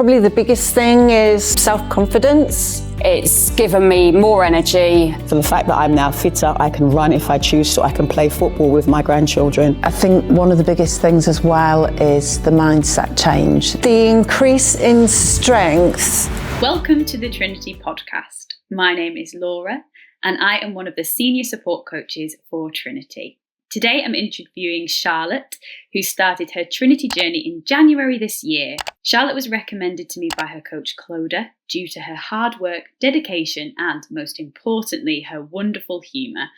Probably the biggest thing is self-confidence. It's given me more energy. For the fact that I'm now fitter, I can run if I choose to, I can play football with my grandchildren. I think one of the biggest things as well is the mindset change. The increase in strength. Welcome to the Trinity Podcast. My name is Laura and I am one of the senior support coaches for Trinity. Today I'm interviewing Charlotte, who started her Trinity journey in January this year. Charlotte was recommended to me by her coach Clodagh due to her hard work, dedication and, most importantly, her wonderful humour.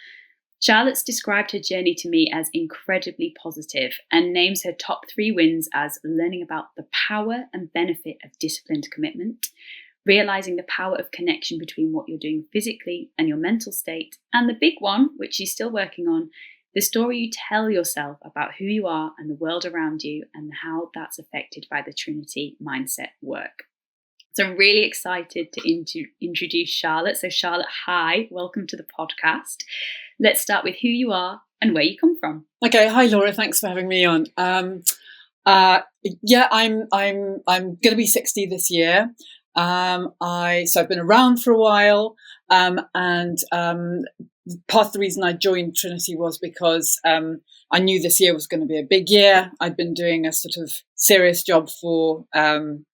Charlotte's described her journey to me as incredibly positive and names her top 3 wins as learning about the power and benefit of disciplined commitment, realising the power of connection between what you're doing physically and your mental state, and the big one, which she's still working on, the story you tell yourself about who you are and the world around you and how that's affected by the Trinity mindset work. So I'm really excited to introduce Charlotte. So Charlotte, hi, welcome to the podcast. Let's start with who you are and where you come from. Okay, hi Laura, thanks for having me on. I'm going to be 60 this year. So I've been around for a while, and part of the reason I joined Trinity was because I knew this year was going to be a big year. I'd been doing a sort of serious job for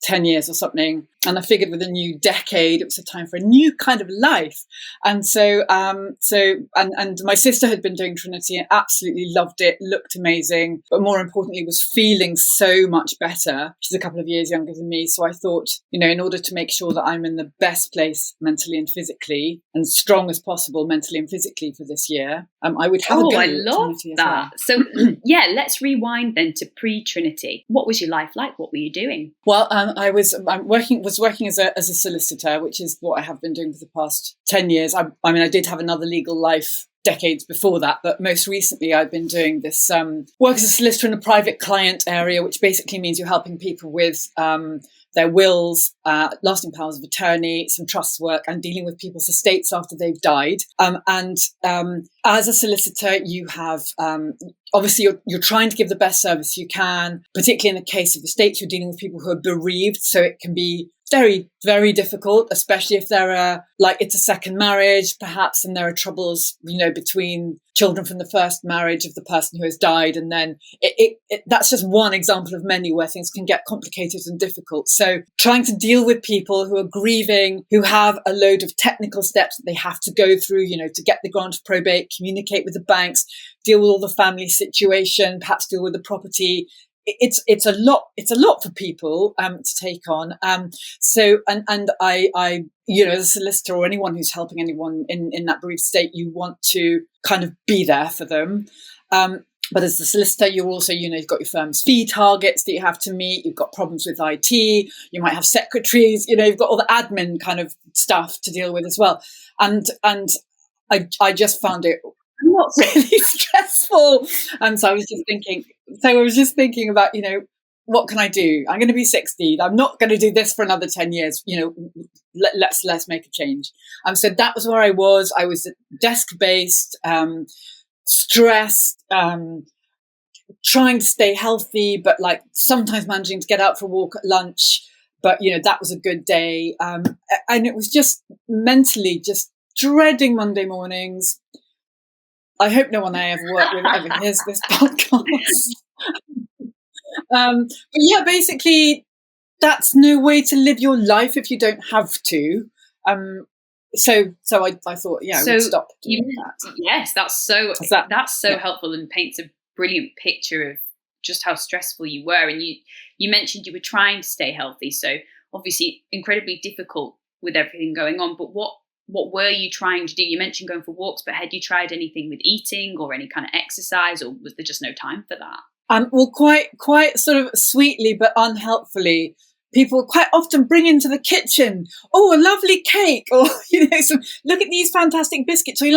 10 years or something, and I figured with a new decade it was a time for a new kind of life. And so my sister had been doing Trinity and absolutely loved it, looked amazing, but more importantly was feeling so much better. She's a couple of years younger than me, so I thought, in order to make sure that I'm in the best place mentally and physically and strong as possible mentally and physically for this year, I would have a go I at love Trinity as that. well. So yeah, let's rewind then to pre-Trinity. What was your life like? What were you doing? Well, I was working as a solicitor, which is what I have been doing for the past 10 years. I did have another legal life decades before that, but most recently I've been doing this work as a solicitor in the private client area, which basically means you're helping people with their wills, lasting powers of attorney, some trust work, and dealing with people's estates after they've died. As a solicitor, you have obviously you're trying to give the best service you can, particularly in the case of estates. You're dealing with people who are bereaved, so it can be very, very difficult, especially if it's a second marriage, perhaps, and there are troubles, between children from the first marriage of the person who has died. And then that's just one example of many where things can get complicated and difficult. So trying to deal with people who are grieving, who have a load of technical steps that they have to go through, to get the grant of probate, communicate with the banks, deal with all the family situation, perhaps deal with the property. It's a lot for people to take on. I as a solicitor or anyone who's helping anyone in that bereaved state, you want to kind of be there for them. But as a solicitor, you're also, you've got your firm's fee targets that you have to meet. You've got problems with IT. You might have secretaries. You've got all the admin kind of stuff to deal with as well. And I just found it not really stressful. And so I was just thinking about, what can I do? I'm going to be 60. I'm not going to do this for another 10 years. Let's make a change. So that was where I was. I was desk-based, stressed, trying to stay healthy, but sometimes managing to get out for a walk at lunch. But, that was a good day. And it was just mentally just dreading Monday mornings. I hope no one I ever work with ever hears this podcast. But yeah, basically, that's no way to live your life if you don't have to. So I thought, I would stop doing that. Yes, that's so helpful and paints a brilliant picture of just how stressful you were. And you mentioned you were trying to stay healthy, so obviously incredibly difficult with everything going on. But what were you trying to do? You mentioned going for walks, but had you tried anything with eating or any kind of exercise, or was there just no time for that? Well, quite sort of sweetly but unhelpfully, people quite often bring into the kitchen, a lovely cake, or look at these fantastic biscuits, or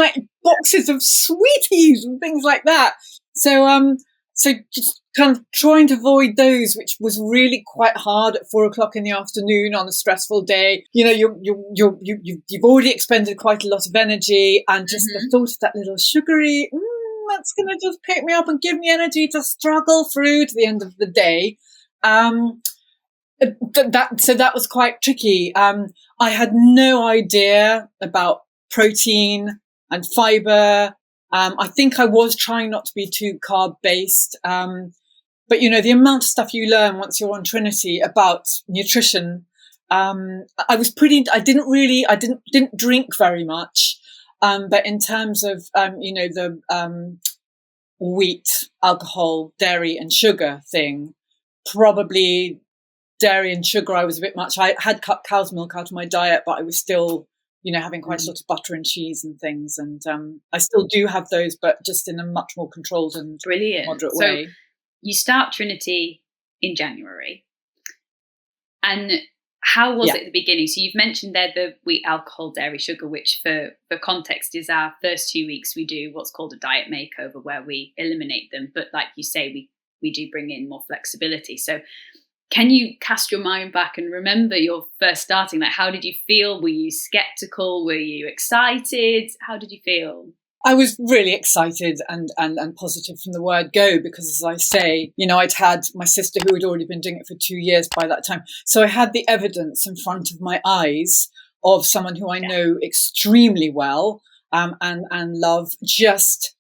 boxes of sweeties and things like that. So just kind of trying to avoid those, which was really quite hard at 4:00 in the afternoon on a stressful day. You've already expended quite a lot of energy, and just the thought of that little sugary, that's going to just pick me up and give me energy to struggle through to the end of the day. So that was quite tricky. I had no idea about protein and fiber. I think I was trying not to be too carb based. But the amount of stuff you learn once you're on Trinity about nutrition, I didn't drink very much. But in terms of, the wheat, alcohol, dairy and sugar thing, probably dairy and sugar, I was a bit much. I had cut cow's milk out of my diet, but I was still, having quite a lot of butter and cheese and things. And I still do have those, but just in a much more controlled and moderate way. You start Trinity in January. And how was it at the beginning? So you've mentioned there the wheat, alcohol, dairy, sugar, which for context is our first 2 weeks we do what's called a diet makeover, where we eliminate them. But like you say, we do bring in more flexibility. So can you cast your mind back and remember your first starting? Like, how did you feel? Were you skeptical? Were you excited? How did you feel? I was really excited and positive from the word go, because, as I say, I'd had my sister who had already been doing it for 2 years by that time. So I had the evidence in front of my eyes of someone who I know extremely well and love. Just,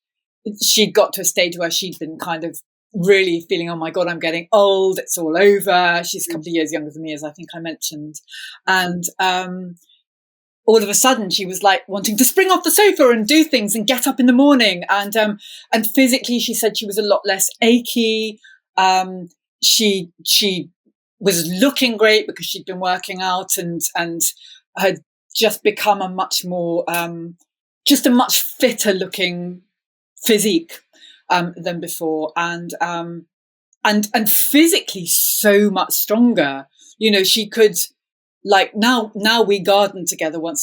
she'd got to a stage where she'd been kind of really feeling, oh my God, I'm getting old. It's all over. She's a couple of years younger than me, as I think I mentioned. And, all of a sudden she was like wanting to spring off the sofa and do things and get up in the morning. And physically she said she was a lot less achy. She was looking great because she'd been working out and had just become a much more, just a much fitter looking physique, than before. And physically so much stronger. She could, like, now we garden together one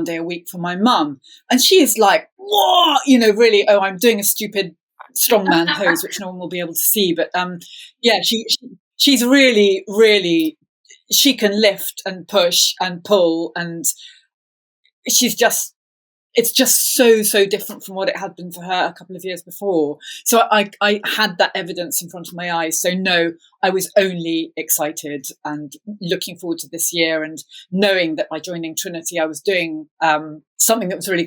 day a week for my mum, and she is like, what, really, oh, I'm doing a stupid strongman pose which no one will be able to see, but she's really, really, she can lift and push and pull, and it's just so different from what it had been for her a couple of years before. So I had that evidence in front of my eyes. So no, I was only excited and looking forward to this year, and knowing that by joining Trinity, I was doing something that was really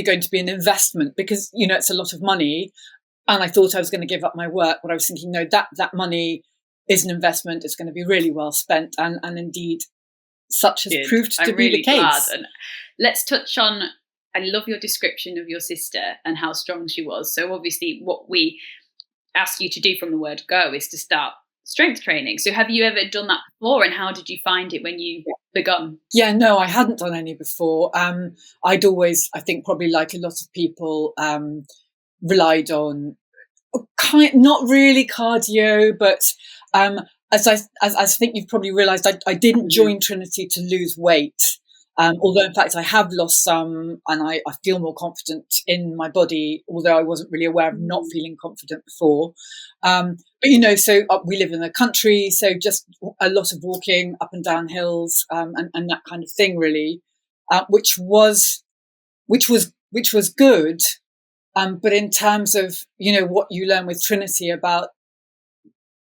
going to be an investment, because it's a lot of money, and I thought I was going to give up my work. But I was thinking, no, that money is an investment. It's going to be really well spent, and indeed, such has proved to be the case. Glad. And let's touch on. I love your description of your sister and how strong she was. So obviously what we ask you to do from the word go is to start strength training. So have you ever done that before, and how did you find it when you begun? Yeah, no, I hadn't done any before. I'd always, I think probably like a lot of people, relied on not really cardio, but as I think you've probably realised, I didn't join Trinity to lose weight. Although, in fact, I have lost some, and I feel more confident in my body, although I wasn't really aware of not feeling confident before. But, so we live in the country, so just a lot of walking up and down hills, and that kind of thing, really, which was good. But in terms of, what you learn with Trinity about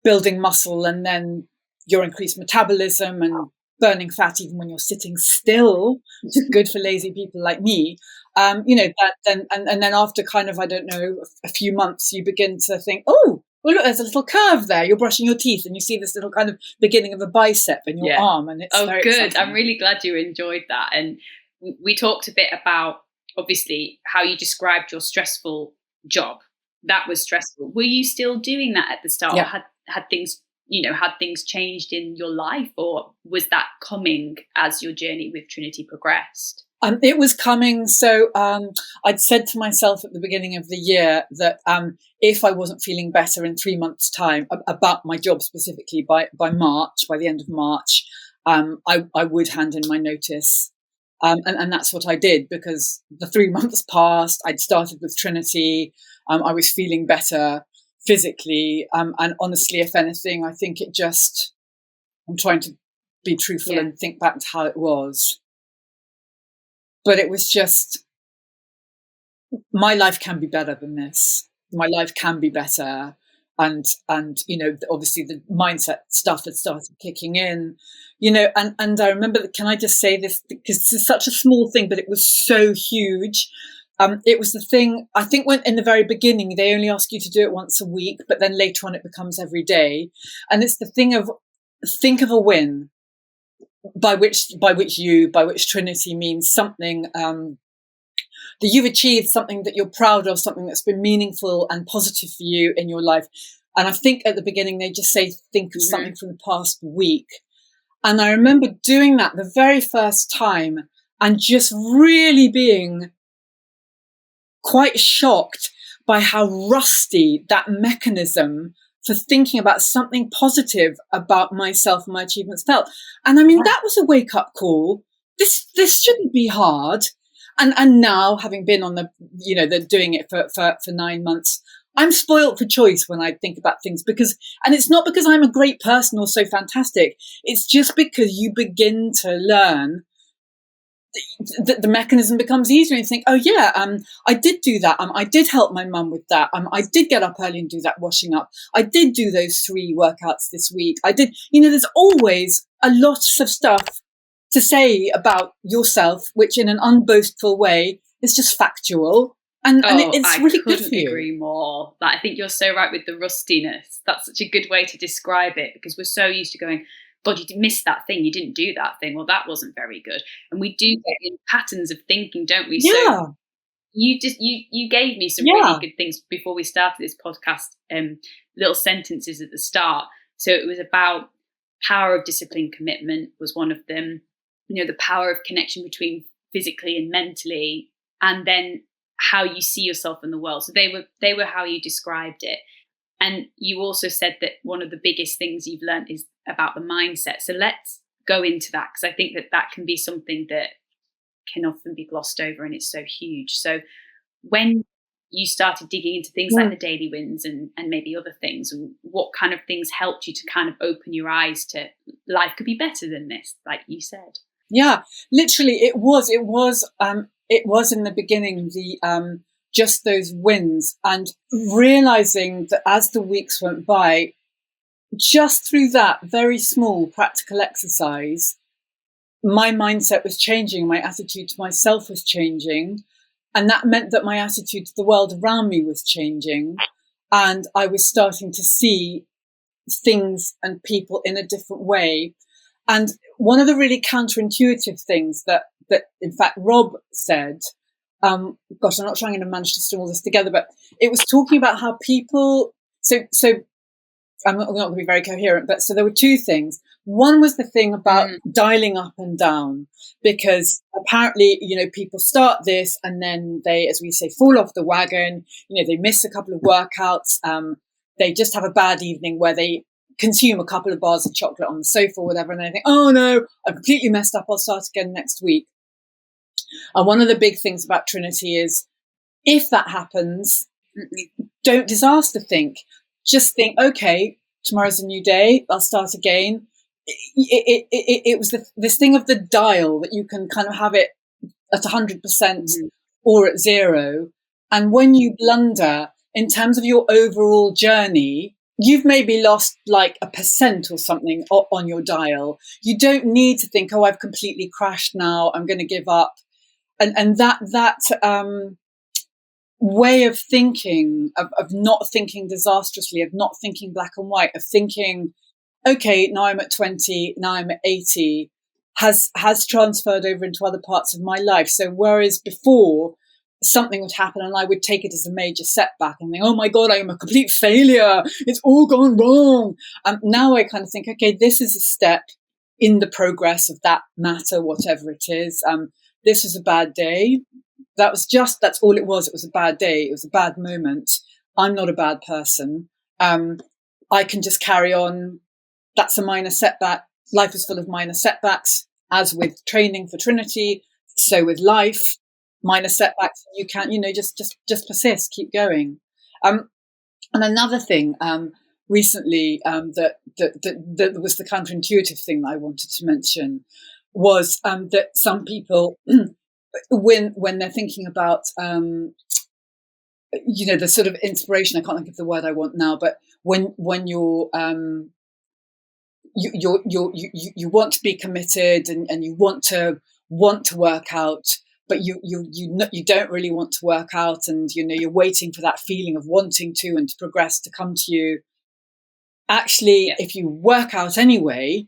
building muscle and then your increased metabolism and burning fat even when you're sitting still, which is good for lazy people like me. That then and then after kind of, I don't know, a few months, you begin to think, oh, well, look, there's a little curve there. You're brushing your teeth and you see this little kind of beginning of a bicep in your arm, and it's very good. exciting. I'm really glad you enjoyed that. And we talked a bit about obviously how you described your stressful job. That was stressful. Were you still doing that at the start? Yeah. Or had things changed in your life, or was that coming as your journey with Trinity progressed? It was coming. So I'd said to myself at the beginning of the year that if I wasn't feeling better in 3 months' time about my job specifically, by the end of March, I would hand in my notice. And that's what I did, because the 3 months passed. I'd started with Trinity. I was feeling better physically, and honestly, if anything, I think I'm trying to be truthful and think back to how it was, but it was just, my life can be better than this. My life can be better, and obviously the mindset stuff had started kicking in, and I remember, can I just say this, because this is such a small thing, but it was so huge. It was the thing, I think, when in the very beginning they only ask you to do it once a week, but then later on it becomes every day, and it's the thing of, think of a win by which Trinity means something that you've achieved, something that you're proud of, something that's been meaningful and positive for you in your life. And I think at the beginning they just say, think of something from the past week. And I remember doing that the very first time and just really being quite shocked by how rusty that mechanism for thinking about something positive about myself and my achievements felt. And I mean, that was a wake-up call. This shouldn't be hard. And now, having been on the doing it for 9 months, I'm spoilt for choice when I think about things, and it's not because I'm a great person or so fantastic. It's just because you begin to learn that the mechanism becomes easier, and you think, oh yeah, I did do that. I did help my mum with that. I did get up early and do that washing up. I did do those 3 workouts this week. I did, there's always a lot of stuff to say about yourself, which in an unboastful way is just factual. And it's really good for you. I couldn't agree more. Like, I think you're so right with the rustiness. That's such a good way to describe it, because we're so used to going, God, you missed that thing. You didn't do that thing. Well, that wasn't very good. And we do get in patterns of thinking, don't we? Yeah. So you gave me some really good things before we started this podcast, little sentences at the start. So it was about power of discipline, commitment was one of them. The power of connection between physically and mentally, and then how you see yourself in the world. So they were how you described it. And you also said that one of the biggest things you've learned is about the mindset. So let's go into that, because I think that can be something that can often be glossed over, and it's so huge. So when you started digging into things like the daily wins and maybe other things, what kind of things helped you to kind of open your eyes to life could be better than this, like you said? Yeah, literally, it was in the beginning, the just those wins, and realizing that as the weeks went by, just through that very small practical exercise, my mindset was changing, my attitude to myself was changing, and that meant that my attitude to the world around me was changing, and I was starting to see things and people in a different way. And one of the really counterintuitive things that in fact Rob said, I'm not trying to manage to string all this together, but it was talking about how people, so I'm not going to be very coherent, but so there were 2 things. One was the thing about dialing up and down, because apparently, people start this and then they, as we say, fall off the wagon, they miss a couple of workouts, they just have a bad evening where they consume a couple of bars of chocolate on the sofa or whatever, and they think, oh no, I've completely messed up, I'll start again next week. And one of the big things about Trinity is, if that happens, don't disaster think. Just think, okay, tomorrow's a new day, I'll start again. It was this thing of the dial, that you can kind of have it at 100% or at 0. And when you blunder in terms of your overall journey, you've maybe lost like 1% or something on your dial. You don't need to think, oh, I've completely crashed now, I'm going to give up. And that way of thinking, of not thinking disastrously, of not thinking black and white, of thinking, okay, now I'm at 20, now I'm at 80, has transferred over into other parts of my life. So whereas before, something would happen and I would take it as a major setback and think, oh my God, I am a complete failure, it's all gone wrong. Now I kind of think, okay, this is a step in the progress of that matter, whatever it is. This is a bad day. That's all it was. It was a bad day. It was a bad moment. I'm not a bad person. I can just carry on. That's a minor setback. Life is full of minor setbacks, as with training for Trinity. So with life, minor setbacks, you can't, just persist, keep going. And another thing, recently, that was the counterintuitive thing that I wanted to mention was, that some people, when they're thinking about, the sort of inspiration, I can't think of the word I want now, but when you're you want to be committed, and you want to work out, but you don't really want to work out, and you're waiting for that feeling of wanting to and to progress to come to you. Actually, if you work out anyway,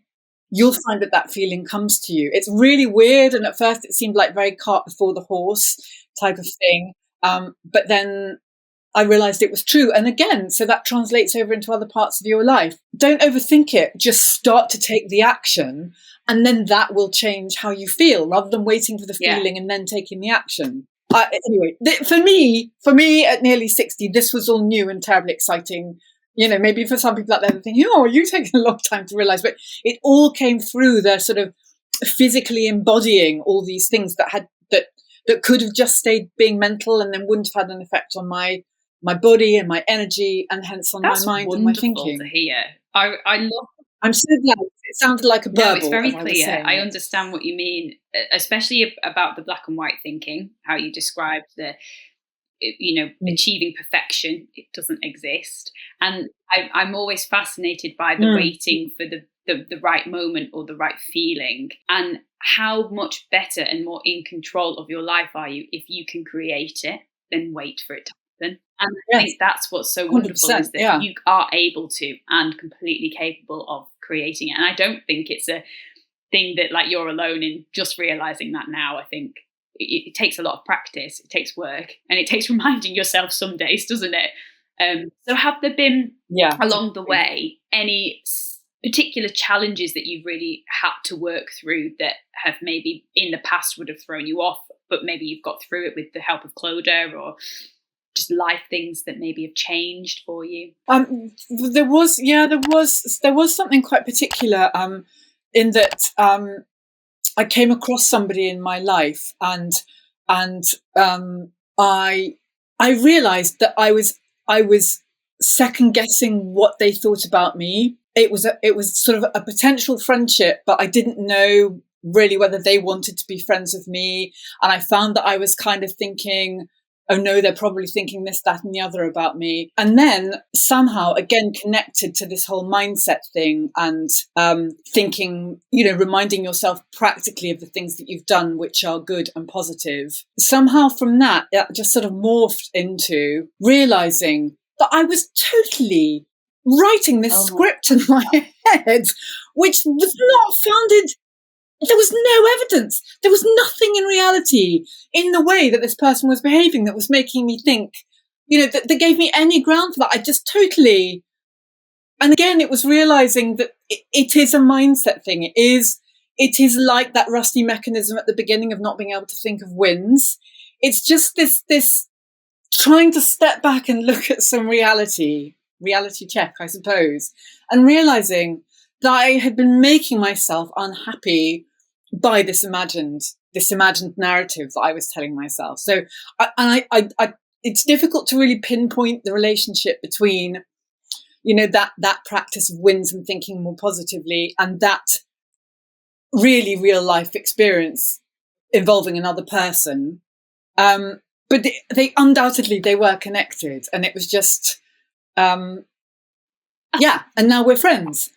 you'll find that feeling comes to you. It's really weird, and at first it seemed like very cart before the horse type of thing, but then I realized it was true. And again, so that translates over into other parts of your life. Don't overthink it. Just start to take the action, and then that will change how you feel, rather than waiting for the feeling and then taking the action. Anyway, for me at nearly 60, this was all new and terribly exciting. Maybe for some people out there, they're thinking, "Oh, you taking a long time to realize," but it all came through the sort of physically embodying all these things that could have just stayed being mental, and then wouldn't have had an effect on my body and my energy, and hence on my mind and my thinking. To hear. I love. I'm so glad. It sounded like a burble. No, it's very clear. I understand what you mean, especially about the black and white thinking. How you described achieving perfection. It doesn't exist, and I'm always fascinated by the waiting for the right moment or the right feeling, and how much better and more in control of your life are you if you can create it than wait for it to happen. And I think that's what's so wonderful, is that you are able to and completely capable of creating it. And I don't think it's a thing that like you're alone in just realizing that now. I think it takes a lot of practice, it takes work, and it takes reminding yourself some days, doesn't it? So have there been along the way any particular challenges that you've really had to work through that have maybe in the past would have thrown you off, but maybe you've got through it with the help of Clodagh, or just life things that maybe have changed for you? There was something quite particular in that I came across somebody in my life, and I realized that I was second guessing what they thought about me. It was sort of a potential friendship, but I didn't know really whether they wanted to be friends with me. And I found that I was kind of thinking, oh no, they're probably thinking this, that, and the other about me. And then somehow, again, connected to this whole mindset thing, and thinking, reminding yourself practically of the things that you've done, which are good and positive. Somehow from that, it just sort of morphed into realizing that I was totally writing this script in my head, which was not founded. There was no evidence. There was nothing in reality in the way that this person was behaving that was making me think, that gave me any ground for that. I just totally, and again, it was realizing that it is a mindset thing. It is like that rusty mechanism at the beginning of not being able to think of wins. It's just this trying to step back and look at some reality check, I suppose, and realizing that I had been making myself unhappy by this imagined narrative that I was telling myself. So, it's difficult to really pinpoint the relationship between, that practice of wins and thinking more positively, and that really real life experience involving another person. But they undoubtedly were connected, and it was just, and now we're friends,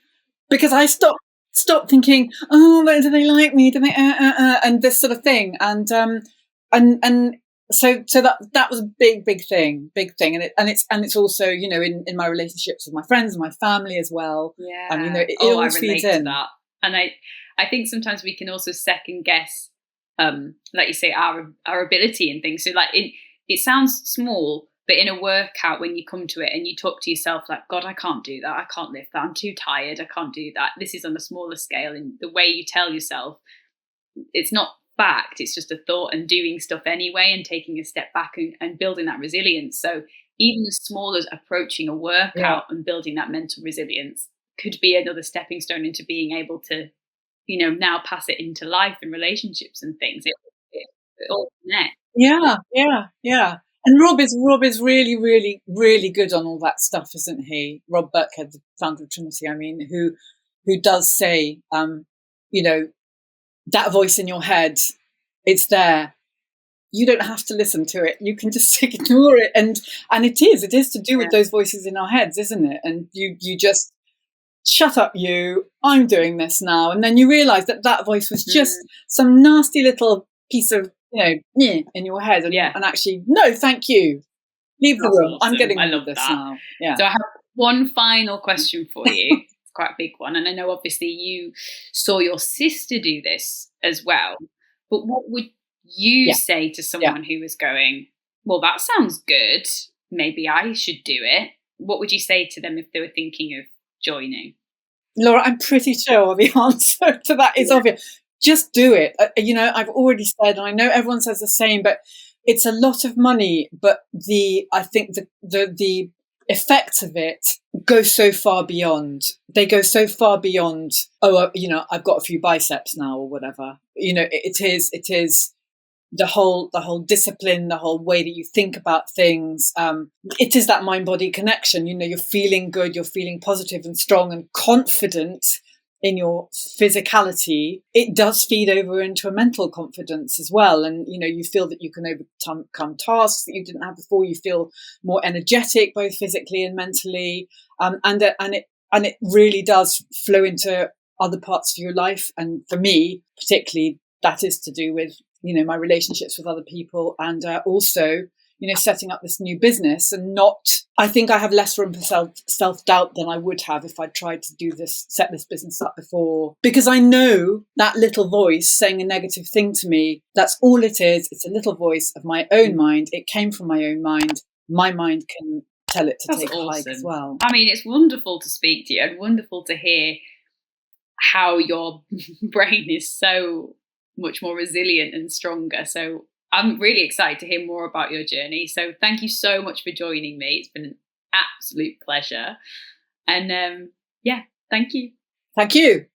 because I stopped thinking, oh, do they like me? Do they, and this sort of thing. And so that was a big thing. And it's also, in my relationships with my friends and my family as well. Yeah. It all feeds in. To that. And I think sometimes we can also second guess, like you say, our ability in things. So like it sounds small, but in a workout, when you come to it and you talk to yourself like, God, I can't do that. I can't lift that. I'm too tired. I can't do that. This is on a smaller scale. And the way you tell yourself, it's not fact. It's just a thought, and doing stuff anyway, and taking a step back and building that resilience. So even as small as approaching a workout and building that mental resilience could be another stepping stone into being able to, now pass it into life and relationships and things. It all connects. Yeah. And Rob is really, really, really good on all that stuff, isn't he? Rob Burkhead, the founder of Trinity, who does say, that voice in your head, it's there. you don't have to listen to it. You can just ignore it. And it is to do with those voices in our heads, isn't it? And you just shut up, I'm doing this now. And then you realize that voice was just some nasty little piece of, in your head. And actually, no, thank you. Leave the room. Awesome. I'm getting I rid of love this that. now. Yeah. So I have one final question for you. It's quite a big one. And I know obviously you saw your sister do this as well. But what would you say to someone who was going, well, that sounds good. Maybe I should do it. What would you say to them if they were thinking of joining? Laura, I'm pretty sure the answer to that is obvious. Just do it. I've already said, and I know everyone says the same, but it's a lot of money. But I think the effects of it go so far beyond. They go so far beyond. I've got a few biceps now, or whatever. It is the whole discipline, the whole way that you think about things. It is that mind-body connection. You're feeling good, you're feeling positive and strong and confident in your physicality. It does feed over into a mental confidence as well. And, you feel that you can overcome tasks that you didn't have before. You feel more energetic, both physically and mentally. And it really does flow into other parts of your life. And for me, particularly, that is to do with, my relationships with other people, and also, setting up this new business. And I think I have less room for self-doubt than I would have if I tried to set this business up before, because I know that little voice saying a negative thing to me, that's all it is. It's a little voice of my own mind. It came from my own mind. My mind can tell it to take a hike as well. I mean, it's wonderful to speak to you and wonderful to hear how your brain is so much more resilient and stronger. So I'm really excited to hear more about your journey. So thank you so much for joining me. It's been an absolute pleasure. And thank you. Thank you.